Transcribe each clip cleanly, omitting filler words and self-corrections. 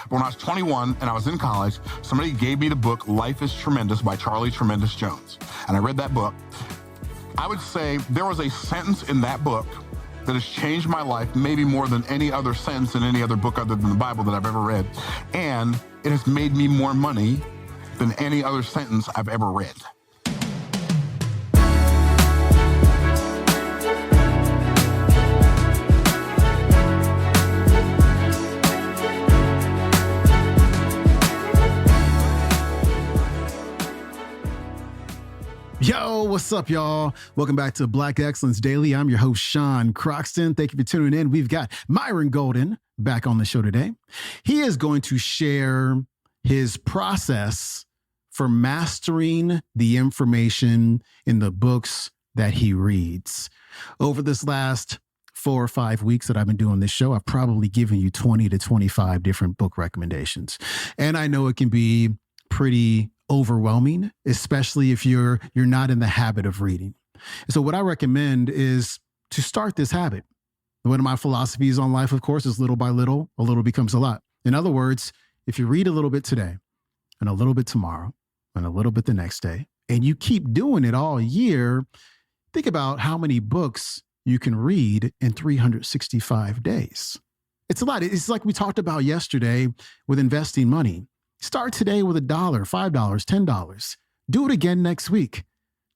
But when I was 21 and I was in college, somebody gave me the book Life is Tremendous by Charlie Tremendous Jones. And I read that book. I would say there was a sentence in that book that has changed my life maybe more than any other sentence in any other book other than the Bible that I've ever read. And it has made me more money than any other sentence I've ever read. Yo, what's up, y'all? Welcome back to Black Excellence Daily. I'm your host, Sean Croxton. Thank you for tuning in. We've got Myron Golden back on the show today. He is going to share his process for mastering the information in the books that he reads. Over this last 4 or 5 weeks that I've been doing this show, I've probably given you 20 to 25 different book recommendations. And I know it can be pretty overwhelming, especially if you're not in the habit of reading. So what I recommend is to start this habit. One of my philosophies on life, of course, is little by little, a little becomes a lot. In other words, if you read a little bit today and a little bit tomorrow and a little bit the next day, and you keep doing it all year, think about how many books you can read in 365 days. It's a lot. It's like we talked about yesterday with investing money. Start today with $1, $5, $10. Do it again next week.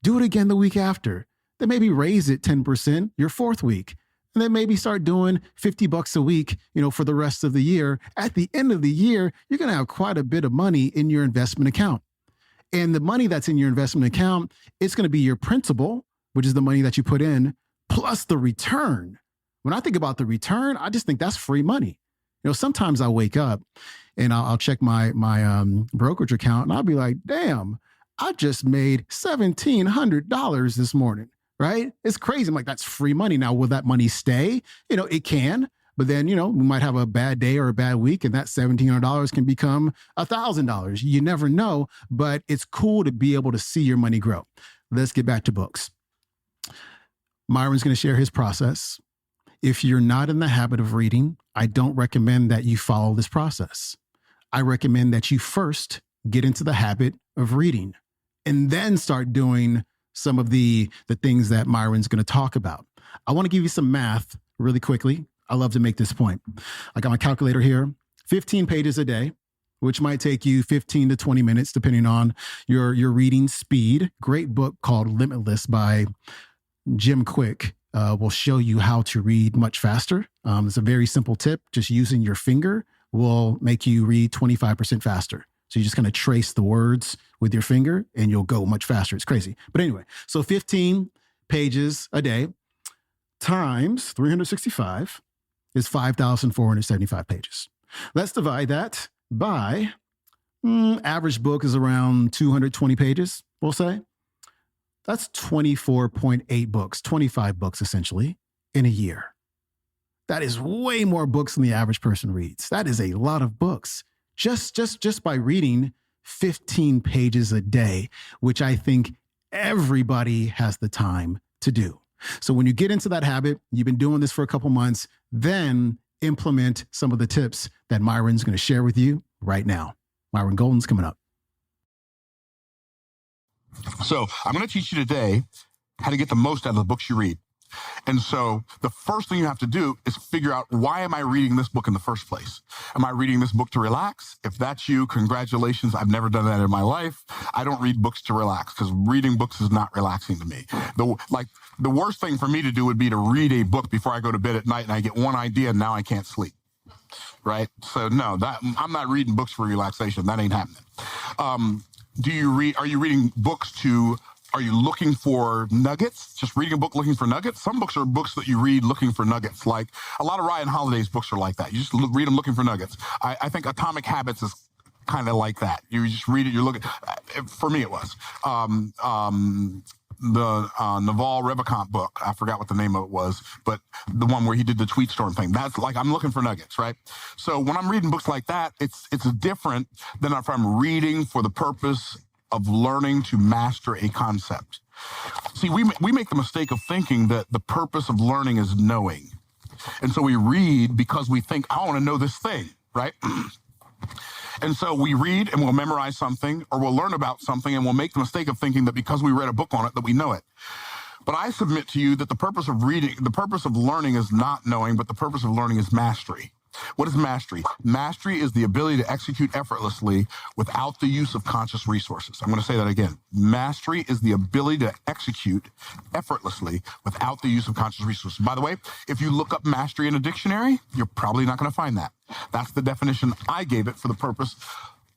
Do it again the week after. Then maybe raise it 10% your fourth week. And then maybe start doing $50 a week, for the rest of the year. At the end of the year, you're going to have quite a bit of money in your investment account. And the money that's in your investment account, it's going to be your principal, which is the money that you put in, plus the return. When I think about the return, I just think that's free money. Sometimes I wake up and I'll check my brokerage account and I'll be like, damn, I just made $1,700 this morning, right? It's crazy. I'm like, that's free money. Now, will that money stay? It can, but then, we might have a bad day or a bad week and that $1,700 can become $1,000. You never know, but it's cool to be able to see your money grow. Let's get back to books. Myron's going to share his process. If you're not in the habit of reading, I don't recommend that you follow this process. I recommend that you first get into the habit of reading and then start doing some of the things that Myron's going to talk about. I want to give you some math really quickly. I love to make this point. I got my calculator here, 15 pages a day, which might take you 15 to 20 minutes, depending on your reading speed. Great book called Limitless by Jim Quick. Will show you how to read much faster. It's a very simple tip. Just using your finger will make you read 25% faster. So you just kind of trace the words with your finger and you'll go much faster. It's crazy. But anyway, so 15 pages a day times 365 is 5,475 pages. Let's divide that by average book is around 220 pages, we'll say. That's 24.8 books, 25 books essentially in a year. That is way more books than the average person reads. That is a lot of books just by reading 15 pages a day, which I think everybody has the time to do. So when you get into that habit, you've been doing this for a couple months, then implement some of the tips that Myron's going to share with you right now. Myron Golden's coming up. So I'm going to teach you today how to get the most out of the books you read. And so the first thing you have to do is figure out, why am I reading this book in the first place? Am I reading this book to relax? If that's you, congratulations. I've never done that in my life. I don't read books to relax because reading books is not relaxing to me. The worst thing for me to do would be to read a book before I go to bed at night and I get one idea and now I can't sleep. Right? So no, I'm not reading books for relaxation. That ain't happening. Are you reading books are you looking for nuggets? Just reading a book looking for nuggets? Some books are books that you read looking for nuggets. Like a lot of Ryan Holiday's books are like that. You just read them looking for nuggets. I think Atomic Habits is kind of like that. You just read it, you're looking, for me it was. The Naval Ravikant book, I forgot what the name of it was, but the one where he did the tweet storm thing. That's like, I'm looking for nuggets, right? So when I'm reading books like that, it's different than if I'm reading for the purpose of learning to master a concept. See, we make the mistake of thinking that the purpose of learning is knowing. And so we read because we think, I want to know this thing, right? And so we read and we'll memorize something, or we'll learn about something and we'll make the mistake of thinking that because we read a book on it that we know it. But I submit to you that the purpose of learning is not knowing, but the purpose of learning is mastery. What is mastery? Mastery is the ability to execute effortlessly without the use of conscious resources. I'm going to say that again. Mastery is the ability to execute effortlessly without the use of conscious resources. By the way, if you look up mastery in a dictionary, you're probably not going to find that. That's the definition I gave it for the purpose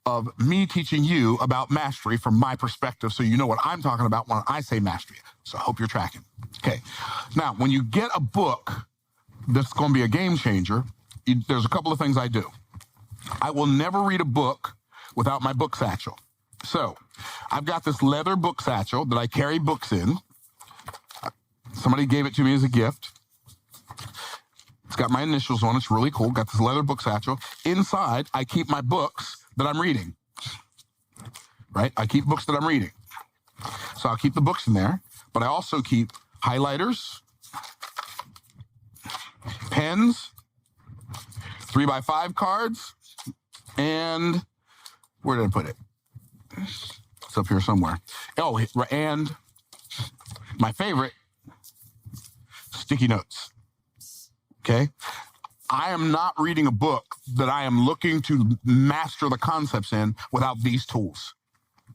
of me teaching you about mastery from my perspective, so you know what I'm talking about when I say mastery. So I hope you're tracking. Okay. Now, when you get a book that's going to be a game changer, there's a couple of things I do. I will never read a book without my book satchel. So I've got this leather book satchel that I carry books in. Somebody gave it to me as a gift. It's got my initials on it. It's really cool. Got this leather book satchel. Inside, I keep my books that I'm reading. Right? I keep books that I'm reading. So I'll keep the books in there, but I also keep highlighters, pens, 3x5 cards, and where did I put it? It's up here somewhere. Oh, and my favorite, sticky notes. Okay? I am not reading a book that I am looking to master the concepts in without these tools.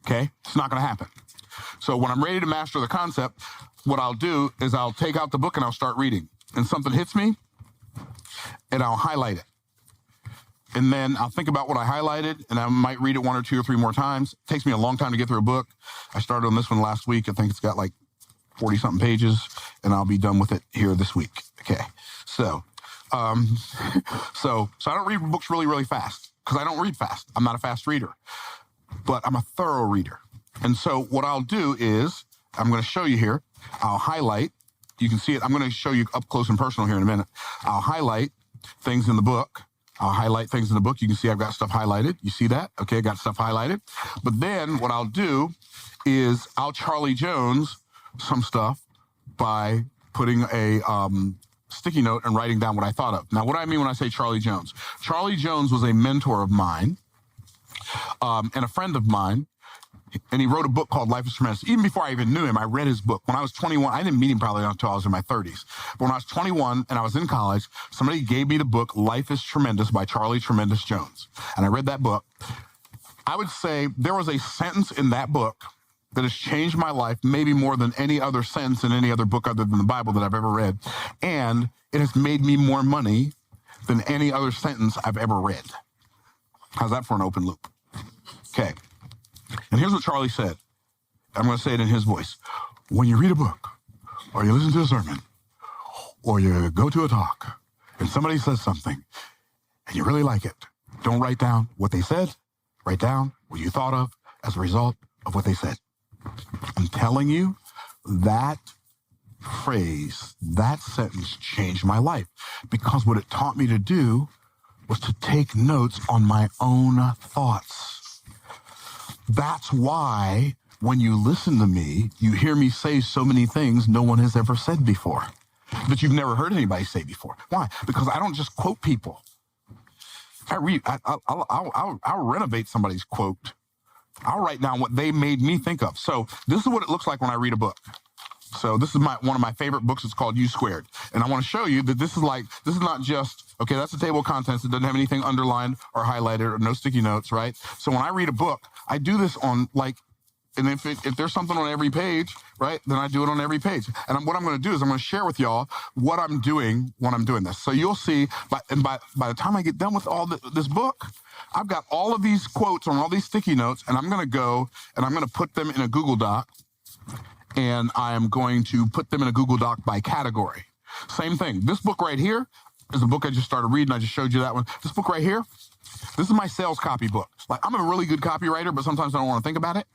Okay? It's not going to happen. So when I'm ready to master the concept, what I'll do is I'll take out the book and I'll start reading. And something hits me, and I'll highlight it. And then I'll think about what I highlighted, and I might read it 1 or 2 or 3 more times. It takes me a long time to get through a book. I started on this one last week. I think it's got like 40-something pages, and I'll be done with it here this week. Okay. So I don't read books really, really fast because I don't read fast. I'm not a fast reader, but I'm a thorough reader. And so what I'll do is I'm going to show you here. I'll highlight. You can see it. I'm going to show you up close and personal here in a minute. I'll highlight things in the book. I'll highlight things in the book. You can see I've got stuff highlighted. You see that? Okay, I got stuff highlighted. But then what I'll do is I'll Charlie Jones some stuff by putting a sticky note and writing down what I thought of. Now, what do I mean when I say Charlie Jones? Charlie Jones was a mentor of mine and a friend of mine. And he wrote a book called Life is Tremendous. Even before I even knew him, I read his book. When I was 21, I didn't meet him probably until I was in my 30s. But when I was 21 and I was in college, somebody gave me the book Life is Tremendous by Charlie Tremendous Jones. And I read that book. I would say there was a sentence in that book that has changed my life maybe more than any other sentence in any other book other than the Bible that I've ever read. And it has made me more money than any other sentence I've ever read. How's that for an open loop? Okay. And here's what Charlie said. I'm going to say it in his voice. When you read a book, or you listen to a sermon, or you go to a talk, and somebody says something, and you really like it, don't write down what they said. Write down what you thought of as a result of what they said. I'm telling you, that phrase, that sentence changed my life, because what it taught me to do was to take notes on my own thoughts. That's why when you listen to me, you hear me say so many things no one has ever said before, that you've never heard anybody say before. Why? Because I don't just quote people. I'll renovate somebody's quote. I'll write down what they made me think of. So this is what it looks like when I read a book. So this is one of my favorite books. It's called U Squared. And I want to show you that this is not just, okay, that's the table of contents. It doesn't have anything underlined or highlighted or no sticky notes, right? So when I read a book, I do this on and if there's something on every page, right, then I do it on every page. And what I'm going to do is I'm going to share with y'all what I'm doing when I'm doing this. So you'll see, by the time I get done with all this book, I've got all of these quotes on all these sticky notes, and I'm going to go and I'm going to put them in a Google Doc. And I am going to put them in a Google Doc by category. Same thing. This book right here is the book I just started reading. I just showed you that one. This book right here, this is my sales copy book. I'm a really good copywriter, but sometimes I don't want to think about it.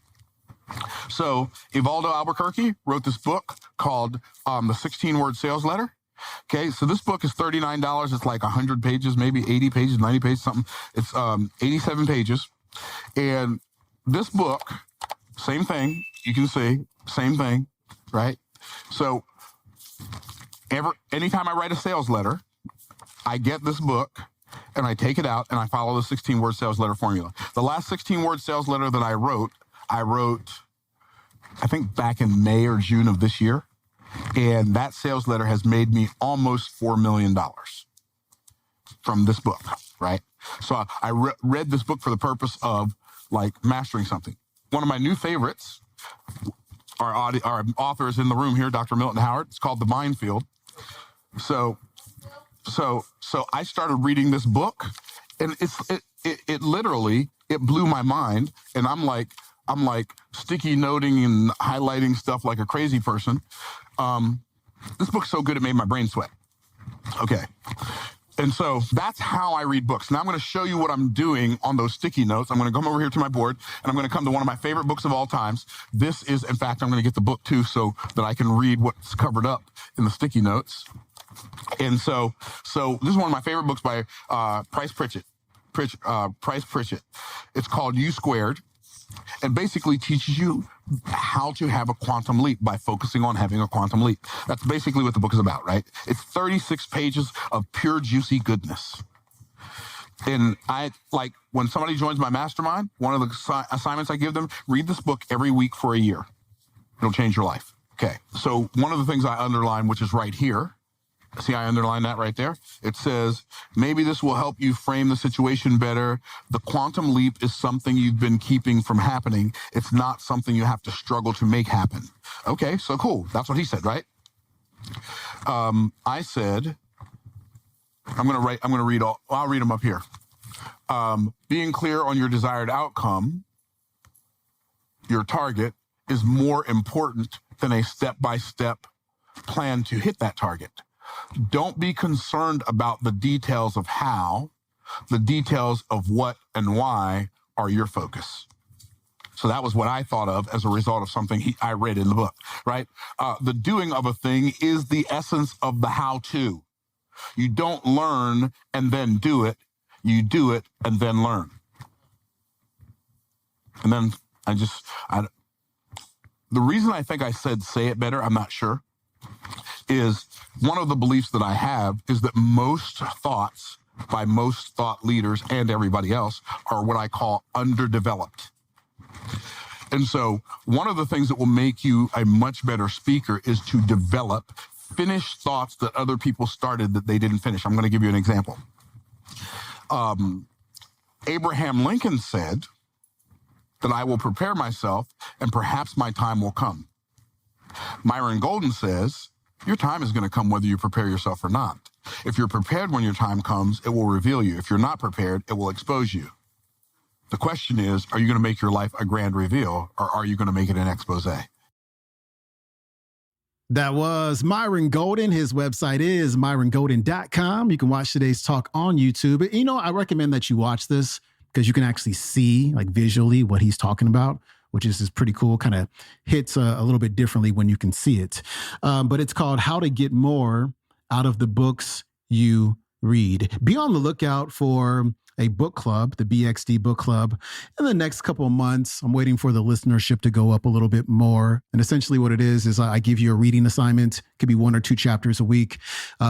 So Evaldo Albuquerque wrote this book called the 16-Word Sales Letter. Okay, so this book is $39. It's like 100 pages, maybe 80 pages, 90 pages, something. It's 87 pages. And this book, same thing, you can see. Same thing, right? So anytime I write a sales letter, I get this book and I take it out and I follow the 16-word sales letter formula. The last 16-word sales letter that I wrote, I think back in May or June of this year. And that sales letter has made me almost $4 million from this book, right? So I read this book for the purpose of like mastering something. One of my new favorites, our author is in the room here, Dr. Milton Howard. It's called The Minefield. So I started reading this book, and it literally blew my mind. And I'm like sticky noting and highlighting stuff like a crazy person. This book's so good it made my brain sweat. Okay. And so that's how I read books. Now I'm going to show you what I'm doing on those sticky notes. I'm going to come over here to my board, and I'm going to come to one of my favorite books of all times. This is, in fact, I'm going to get the book too so that I can read what's covered up in the sticky notes. And so this is one of my favorite books by Price Pritchett. It's called U Squared, and basically teaches you how to have a quantum leap by focusing on having a quantum leap. That's basically what the book is about, right? It's 36 pages of pure juicy goodness. And I like when somebody joins my mastermind, one of the assignments I give them, read this book every week for a year. It'll change your life. Okay. So one of the things I underline, which is right here, see, I underlined that right there. It says, maybe this will help you frame the situation better. The quantum leap is something you've been keeping from happening. It's not something you have to struggle to make happen. Okay, so cool. That's what he said, right? I said, I'll read them up here. Being clear on your desired outcome, your target, is more important than a step-by-step plan to hit that target. Don't be concerned about the details of how. The details of what and why are your focus. So that was what I thought of as a result of something I read in the book, right? The doing of a thing is the essence of the how-to. You don't learn and then do it. You do it and then learn. And then the reason I think I said say it better, I'm not sure, is one of the beliefs that I have is that most thoughts by most thought leaders and everybody else are what I call underdeveloped. And so one of the things that will make you a much better speaker is to develop finished thoughts that other people started that they didn't finish. I'm going to give you an example. Abraham Lincoln said that I will prepare myself and perhaps my time will come. Myron Golden says, your time is going to come whether you prepare yourself or not. If you're prepared when your time comes, it will reveal you. If you're not prepared, it will expose you. The question is, are you going to make your life a grand reveal, or are you going to make it an expose? That was Myron Golden. His website is myrongolden.com. You can watch today's talk on YouTube. You know, I recommend that you watch this because you can actually see, like, visually what he's talking about, which is pretty cool. Kind of hits a little bit differently when you can see it. But it's called How to Get More Out of the Books You Read. Be on the lookout for a book club, the BXD book club. In the next couple of months, I'm waiting for the listenership to go up a little bit more. And essentially what it is I give you a reading assignment. It could be 1 or 2 chapters a week.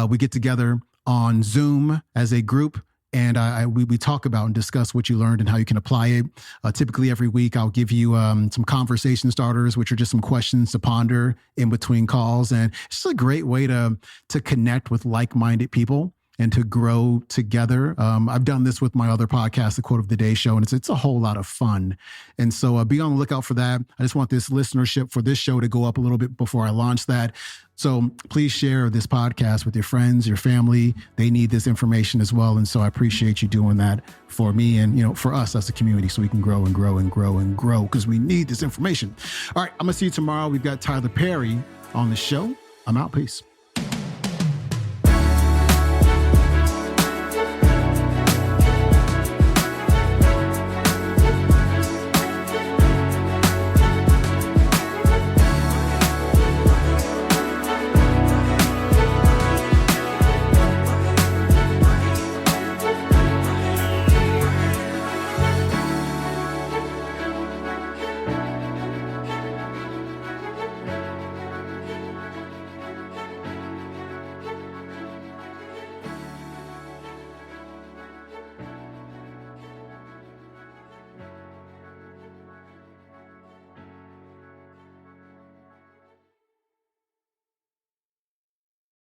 We get together on Zoom as a group, and we talk about and discuss what you learned and how you can apply it. Typically every week, I'll give you some conversation starters, which are just some questions to ponder in between calls. And it's just a great way to connect with like-minded people and to grow together. I've done this with my other podcast, the Quote of the Day Show, and it's a whole lot of fun. And so be on the lookout for that. I just want this listenership for this show to go up a little bit before I launch that. So please share this podcast with your friends, your family. They need this information as well. And so I appreciate you doing that for me and, you know, for us as a community, so we can grow and grow and grow and grow, because we need this information. All right, I'm going to see you tomorrow. We've got Tyler Perry on the show. I'm out. Peace.